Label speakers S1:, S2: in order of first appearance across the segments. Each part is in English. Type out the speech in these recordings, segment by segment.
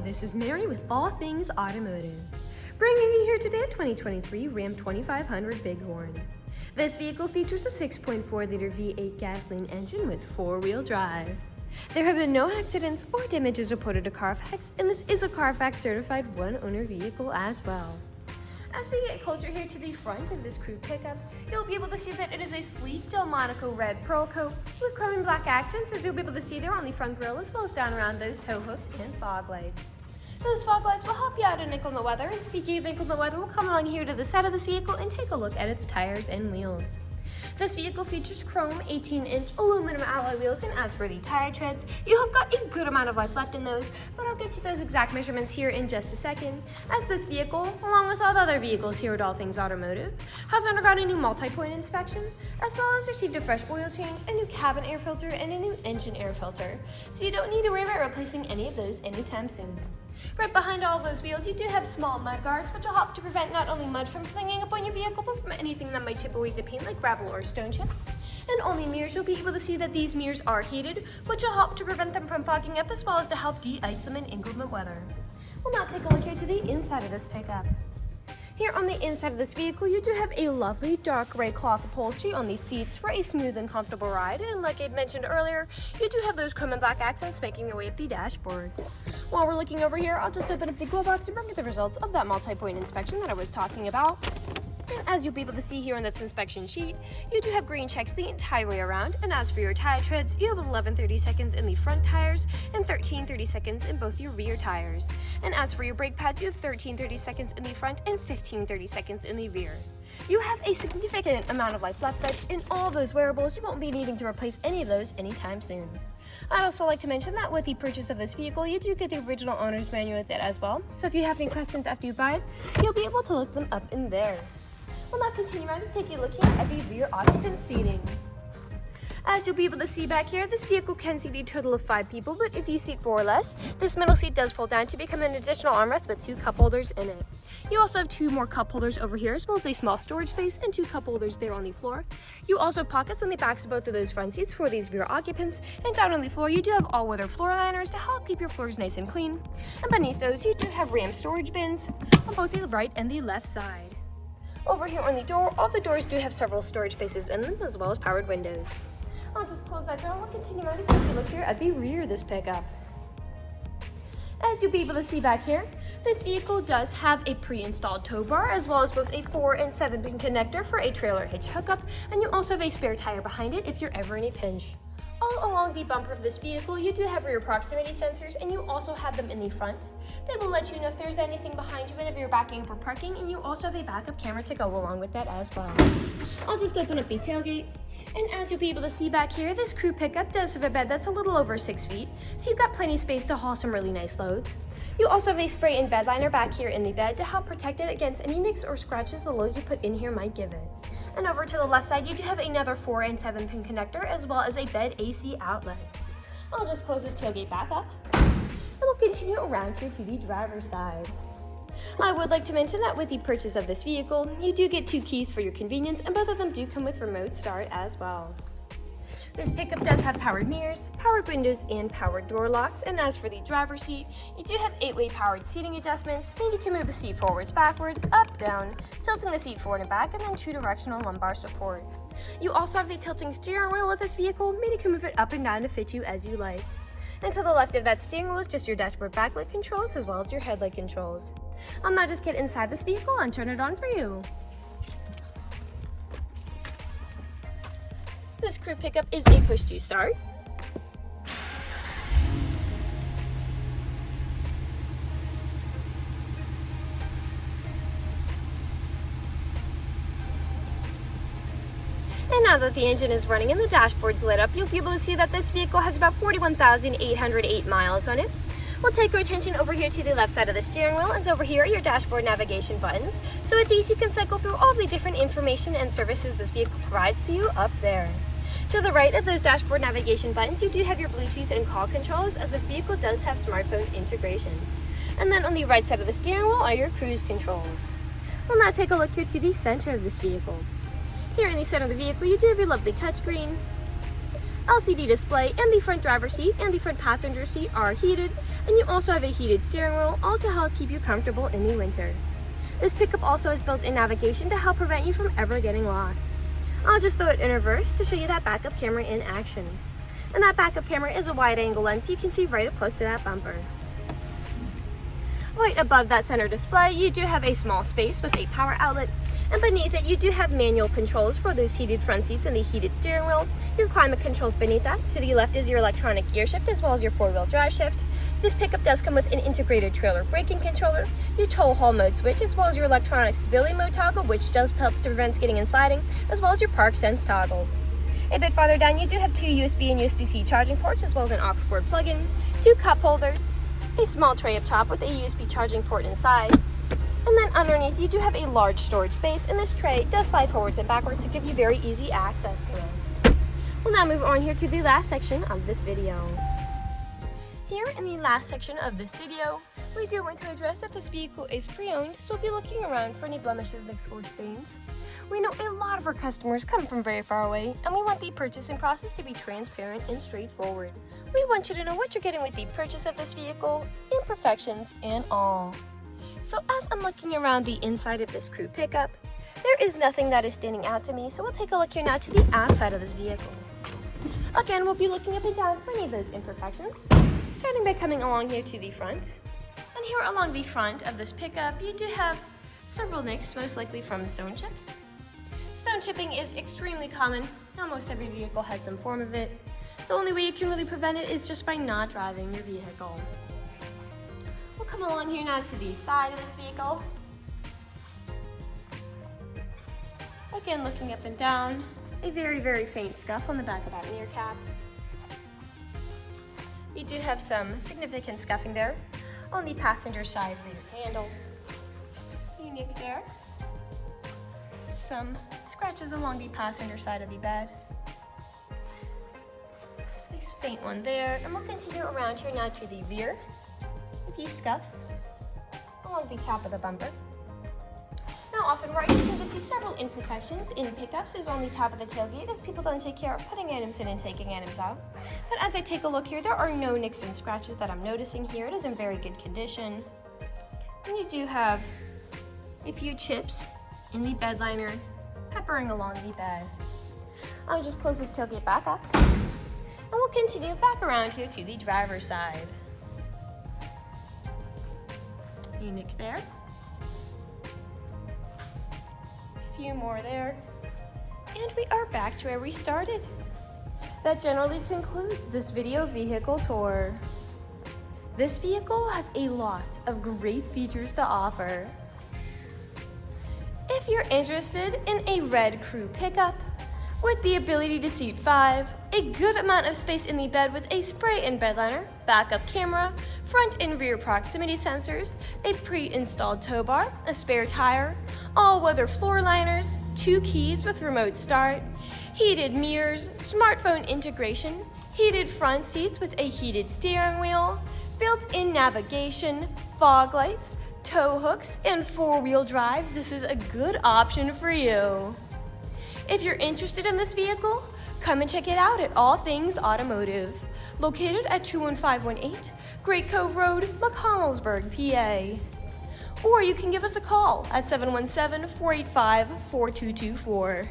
S1: this is Mary with All Things Automotive, bringing you here today a 2023 Ram 2500 Bighorn. This vehicle features a 6.4-liter V8 gasoline engine with four-wheel drive. There have been no accidents or damages reported to CARFAX, and this is a CARFAX certified one-owner vehicle as well. As we get closer here to the front of this crew pickup, you'll be able to see that it is a sleek Delmonico Red Pearlcoat with chrome and black accents, as you'll be able to see there on the front grille, as well as down around those tow hooks and fog lights. Those fog lights will help you out in inclement weather, and speaking of inclement weather, we'll come along here to the side of this vehicle and take a look at its tires and wheels. This vehicle features chrome 18-inch aluminum alloy wheels, and as for the tire treads, you have got a good amount of life left in those, but I'll get you those exact measurements here in just a second, as this vehicle, along with all the other vehicles here at All Things Automotive, has undergone a new multi-point inspection, as well as received a fresh oil change, a new cabin air filter, and a new engine air filter, so you don't need to worry about replacing any of those anytime soon. Right behind all of those wheels, you do have small mud guards, which will help to prevent not only mud from flinging up on your vehicle, but from anything that might chip away the paint like gravel or stone chips. And on the mirrors, you'll be able to see that these mirrors are heated, which will help to prevent them from fogging up, as well as to help de-ice them in inclement weather. We'll now take a look here to the inside of this pickup. Here on the inside of this vehicle, you do have a lovely dark gray cloth upholstery on these seats for a smooth and comfortable ride, and like I mentioned earlier, you do have those chrome and black accents making their way up the dashboard. While we're looking over here, I'll just open up the glove box and bring you the results of that multi-point inspection that I was talking about. And as you'll be able to see here on this inspection sheet, you do have green checks the entire way around, and as for your tire treads, you have 11/30 seconds in the front tires and 13/30 seconds in both your rear tires. And as for your brake pads, you have 13/30 seconds in the front and 15/30 seconds in the rear. You have a significant amount of life left, but in all those wearables, you won't be needing to replace any of those anytime soon. I'd also like to mention that with the purchase of this vehicle, you do get the original owner's manual with it as well, so if you have any questions after you buy it, you'll be able to look them up in there. We'll now continue on to take a look here at the rear occupant seating. As you'll be able to see back here, this vehicle can seat a total of 5 people, but if you seat 4 or less, this middle seat does fold down to become an additional armrest with 2 cup holders in it. You also have 2 more cup holders over here, as well as a small storage space and 2 cup holders there on the floor. You also have pockets on the backs of both of those front seats for these rear occupants, and down on the floor you do have all-weather floor liners to help keep your floors nice and clean. And beneath those you do have Ram storage bins on both the right and the left side. Over here on the door, all the doors do have several storage spaces in them, as well as powered windows. I'll just close that door and we'll continue on to take a look here at the rear of this pickup. As you'll be able to see back here, this vehicle does have a pre-installed tow bar, as well as both a 4 and 7-pin connector for a trailer hitch hookup, and you also have a spare tire behind it if you're ever in a pinch. All along the bumper of this vehicle, you do have rear proximity sensors, and you also have them in the front. They will let you know if there's anything behind you whenever you're backing up or parking, and you also have a backup camera to go along with that as well. I'll just open up the tailgate, and as you'll be able to see back here, this crew pickup does have a bed that's a little over 6 feet, so you've got plenty of space to haul some really nice loads. You also have a spray and bed liner back here in the bed to help protect it against any nicks or scratches the loads you put in here might give it. And over to the left side, you do have another 4 and 7-pin connector, as well as a bed AC outlet. I'll just close this tailgate back up, and we'll continue around here to the driver's side. I would like to mention that with the purchase of this vehicle, you do get 2 keys for your convenience, and both of them do come with remote start as well. This pickup does have powered mirrors, powered windows, and powered door locks, and as for the driver's seat, you do have 8-way powered seating adjustments, meaning you can move the seat forwards, backwards, up, down, tilting the seat forward and back, and then 2-directional lumbar support. You also have a tilting steering wheel with this vehicle, meaning you can move it up and down to fit you as you like. And to the left of that steering wheel is just your dashboard backlight controls, as well as your headlight controls. I'll now just get inside this vehicle and turn it on for you. This crew pickup is a push-to start. And now that the engine is running and the dashboard's lit up, you'll be able to see that this vehicle has about 41,808 miles on it. We'll take your attention over here to the left side of the steering wheel, as over here are your dashboard navigation buttons. So with these you can cycle through all the different information and services this vehicle provides to you up there. To the right of those dashboard navigation buttons, you do have your Bluetooth and call controls, as this vehicle does have smartphone integration. And then on the right side of the steering wheel are your cruise controls. We'll now take a look here to the center of this vehicle. Here in the center of the vehicle, you do have your lovely touchscreen, LCD display, and the front driver's seat and the front passenger seat are heated, and you also have a heated steering wheel, all to help keep you comfortable in the winter. This pickup also has built-in navigation to help prevent you from ever getting lost. I'll just throw it in reverse to show you that backup camera in action. And that backup camera is a wide-angle lens so you can see right up close to that bumper. Right above that center display, you do have a small space with a power outlet, and beneath it you do have manual controls for those heated front seats and the heated steering wheel. Your climate controls beneath that. To the left is your electronic gear shift as well as your four-wheel drive shift. This pickup does come with an integrated trailer braking controller, your tow haul mode switch, as well as your electronic stability mode toggle, which just helps to prevent skidding and sliding, as well as your park sense toggles. A bit farther down, you do have two USB and USB-C charging ports, as well as an aux cord plug-in, two cup holders, a small tray up top with a USB charging port inside, and then underneath you do have a large storage space, and this tray does slide forwards and backwards to give you very easy access to it. We'll now move on here to the last section of this video. Here in the last section of this video, we do want to address that this vehicle is pre-owned, so we'll be looking around for any blemishes, nicks, or stains. We know a lot of our customers come from very far away, and we want the purchasing process to be transparent and straightforward. We want you to know what you're getting with the purchase of this vehicle, imperfections and all. So as I'm looking around the inside of this crew pickup, there is nothing that is standing out to me, so we'll take a look here now to the outside of this vehicle. Again, we'll be looking up and down for any of those imperfections, starting by coming along here to the front. And here along the front of this pickup, you do have several nicks, most likely from stone chips. Stone chipping is extremely common. Almost every vehicle has some form of it. The only way you can really prevent it is just by not driving your vehicle. We'll come along here now to the side of this vehicle. Again, looking up and down, a very, very faint scuff on the back of that mirror cap. You do have some significant scuffing there on the passenger side rear handle. Unique there. Some scratches along the passenger side of the bed. Nice faint one there, and we'll continue around here now to the rear. A few scuffs along the top of the bumper. Now off and right, you can just see several imperfections in pickups is on the top of the tailgate, as people don't take care of putting items in and taking items out. But as I take a look here, there are no nicks and scratches that I'm noticing here. It is in very good condition. And you do have a few chips in the bed liner peppering along the bed. I'll just close this tailgate back up, and we'll continue back around here to the driver's side. Unique there. A few more there. And we are back to where we started. That generally concludes this video vehicle tour. This vehicle has a lot of great features to offer. If you're interested in a red crew pickup with the ability to seat 5, a good amount of space in the bed with a spray-in bed liner, backup camera, front and rear proximity sensors, a pre-installed tow bar, a spare tire, all-weather floor liners, 2 keys with remote start, heated mirrors, smartphone integration, heated front seats with a heated steering wheel, built-in navigation, fog lights, tow hooks, and 4-wheel drive, this is a good option for you. If you're interested in this vehicle, come and check it out at All Things Automotive, located at 21518 Great Cove Road, McConnellsburg, PA. Or you can give us a call at 717-485-4224.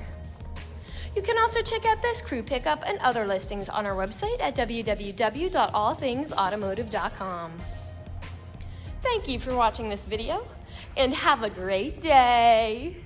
S1: You can also check out this crew pickup and other listings on our website at www.allthingsautomotive.com. Thank you for watching this video, and have a great day!